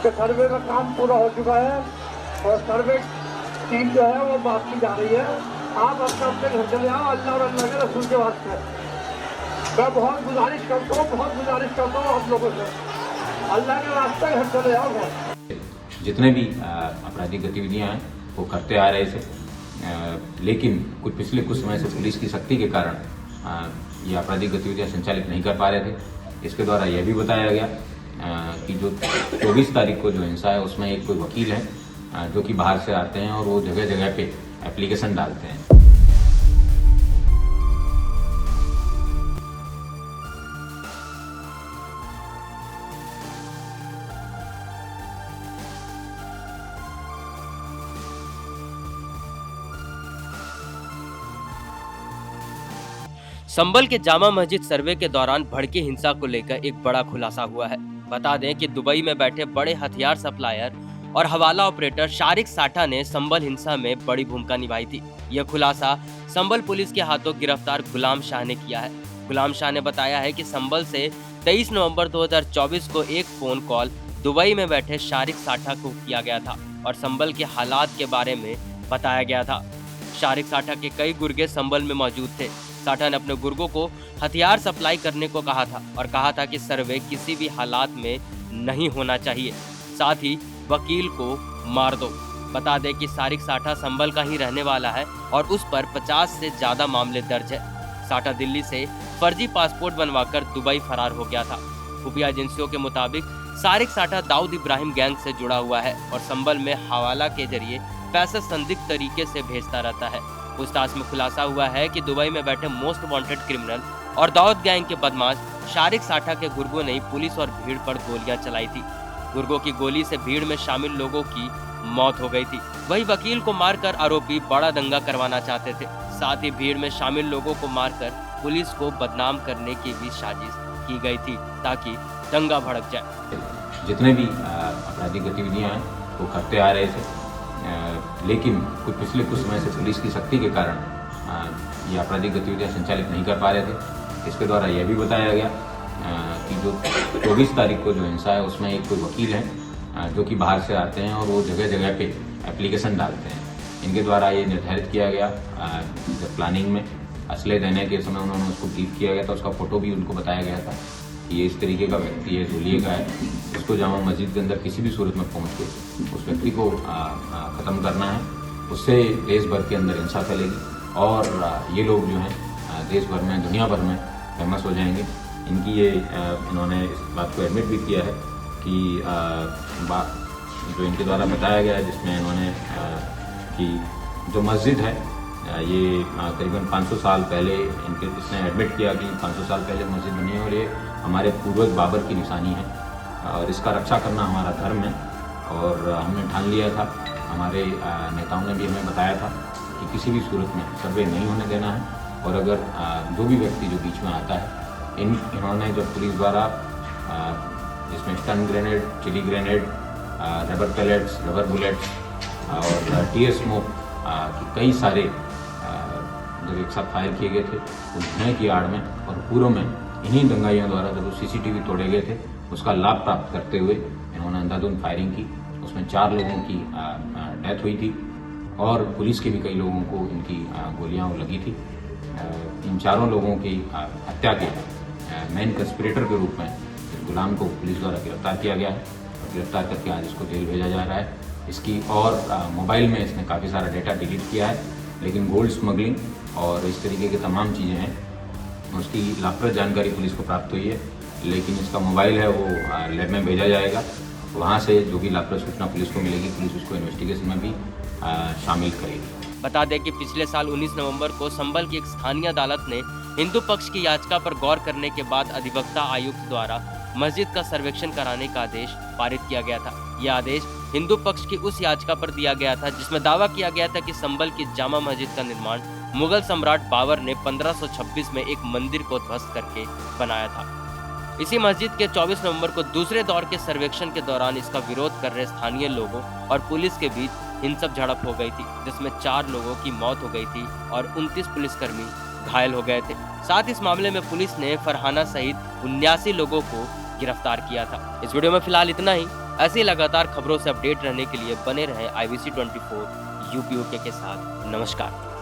कि सर्वे का काम पूरा हो चुका है और सर्वे टीम जो है वो वापसी जा रही है। आप अपने अपने घर चले आओ, अल्लाह और अल्लाह के रसूल के वास्ते। मैं बहुत गुजारिश करता हूँ आप लोगों से, अल्लाह के रास्ते घर चले आओ घर। जितने भी आपराधिक गतिविधियां हैं वो करते आ रहे थे, लेकिन पिछले कुछ समय से पुलिस की सख्ती के कारण ये आपराधिक गतिविधियां संचालित नहीं कर पा रहे थे। इसके द्वारा यह भी बताया गया कि जो 24 तारीख को जो हिंसा है उसमें एक कोई वकील है जो कि बाहर से आते हैं और वो जगह जगह पे एप्लीकेशन डालते हैं। संभल के जामा मस्जिद सर्वे के दौरान भड़की हिंसा को लेकर एक बड़ा खुलासा हुआ है। बता दें कि दुबई में बैठे बड़े हथियार सप्लायर और हवाला ऑपरेटर शारिक साठा ने संभल हिंसा में बड़ी भूमिका निभाई थी। यह खुलासा संभल पुलिस के हाथों गिरफ्तार गुलाम शाह ने किया है। गुलाम शाह ने बताया है कि संभल से 23 नवंबर 2024 को एक फोन कॉल दुबई में बैठे शारिक साठा को किया गया था और संभल के हालात के बारे में बताया गया था। शारिक साठा के कई गुर्गे संभल में मौजूद थे। साठा ने अपने गुर्गों को हथियार सप्लाई करने को कहा था और कहा था कि सर्वे किसी भी हालात में नहीं होना चाहिए, साथ ही वकील को मार दो। बता दें कि शारिक साठा संभल का ही रहने वाला है और उस पर 50 से ज्यादा मामले दर्ज है। साठा दिल्ली से फर्जी पासपोर्ट बनवाकर दुबई फरार हो गया था। खुफिया एजेंसियों के मुताबिक शारिक साठा दाऊद इब्राहिम गैंग से जुड़ा हुआ है और संभल में हवाला के जरिए पैसे संदिग्ध तरीके से भेजता रहता है। पूछताछ में खुलासा हुआ है कि दुबई में बैठे मोस्ट वांटेड क्रिमिनल और दाऊद गैंग के बदमाश शारिक साठा के गुर्गों ने पुलिस और भीड़ पर गोलियां चलाई थी। गुर्गों की गोली से भीड़ में शामिल लोगों की मौत हो गई थी। वही वकील को मारकर आरोपी बड़ा दंगा करवाना चाहते थे। साथ ही भीड़ में शामिल लोगों को मारकर पुलिस को बदनाम करने की भी साजिश की गई थी ताकि दंगा भड़क जाए। जितने भी आपराधिक गतिविधियां हैं वो करते आ रहे थे, लेकिन पिछले कुछ समय से पुलिस की सख्ती के कारण ये आपराधिक गतिविधियां संचालित नहीं कर पा रहे थे। इसके द्वारा यह भी बताया गया कि जो 24 तारीख को जो हिंसा है उसमें एक कोई वकील है जो कि बाहर से आते हैं और वो जगह जगह पे एप्लीकेशन डालते हैं। इनके द्वारा ये निर्धारित किया गया, जब प्लानिंग में असले देने के समय उन्होंने उसको ब्रीफ किया गया था, उसका फोटो भी उनको बताया गया था कि ये इस तरीके का व्यक्ति है, धुलिये का है, उसको जामा मस्जिद के अंदर किसी भी सूरत में पहुंच के उस व्यक्ति को ख़त्म करना है। उससे देश भर के अंदर हिंसा फैलेगी और ये लोग जो हैं देश भर में, दुनिया भर में फेमस हो जाएंगे। इन्होंने इस बात को एडमिट भी किया है कि जो इनके द्वारा बताया गया है, जिसमें इन्होंने कि जो मस्जिद है ये करीबन 500 साल पहले इसने एडमिट किया कि 500 साल पहले मस्जिद बनी है और ये हमारे पूर्वज बाबर की निशानी है और इसका रक्षा करना हमारा धर्म है। और हमने ठान लिया था, हमारे नेताओं ने भी हमें बताया था कि किसी भी सूरत में सर्वे नहीं होने देना है और अगर जो भी व्यक्ति जो बीच में आता है, इन्होंने जब पुलिस द्वारा जिसमें stun grenade, chilli grenade, rubber pellets, rubber bullets और टीयर स्मोक की कई सारे जब एक साथ फायर किए गए थे उस धुएं की आड़ में और पूर्व में इन्हीं दंगाइयों द्वारा जब वो CCTV तोड़े गए थे उसका लाभ प्राप्त करते हुए इन्होंने अंधाधुंध फायरिंग की। उसमें 4 लोगों की डेथ हुई थी और पुलिस के भी कई लोगों को इनकी गोलियां लगी थी। इन चारों लोगों की हत्या के मेन कंस्पिरेटर के रूप में गुलाम को पुलिस द्वारा गिरफ्तार किया गया है और गिरफ्तार करके आज इसको जेल भेजा जा रहा है। इसकी और मोबाइल में इसने काफ़ी सारा डेटा डिलीट किया है, लेकिन गोल्ड स्मगलिंग और इस तरीके की तमाम चीज़ें हैं उसकी लाभप्रद जानकारी पुलिस को प्राप्त हुई है। लेकिन इसका मोबाइल है वो लैब में भेजा जाएगा, वहाँ से जो भी लाभप्रद सूचना पुलिस को मिलेगी पुलिस उसको इन्वेस्टिगेशन में भी शामिल करेगी। बता दें कि पिछले साल 19 नवंबर को संभल की एक स्थानीय अदालत ने हिंदू पक्ष की याचिका पर गौर करने के बाद अधिवक्ता आयुक्त द्वारा मस्जिद का सर्वेक्षण कराने का आदेश पारित किया गया था। यह आदेश हिंदू पक्ष की उस याचिका पर दिया गया था जिसमें दावा किया गया था कि संभल की जामा मस्जिद का निर्माण मुगल सम्राट बाबर ने 1526 में एक मंदिर को ध्वस्त करके बनाया था। इसी मस्जिद के 24 नवंबर को दूसरे दौर के सर्वेक्षण के दौरान इसका विरोध कर रहे स्थानीय लोगों और पुलिस के बीच हिंसक झड़प हो गई थी, जिसमें 4 लोगों की मौत हो गई थी और 29 पुलिसकर्मी घायल हो गए थे। साथ इस मामले में पुलिस ने फरहाना सहित 79 लोगों को गिरफ्तार किया था। इस वीडियो में फिलहाल इतना ही। ऐसी लगातार खबरों से अपडेट रहने के लिए बने रहें IBC 24 UPOK के साथ। नमस्कार।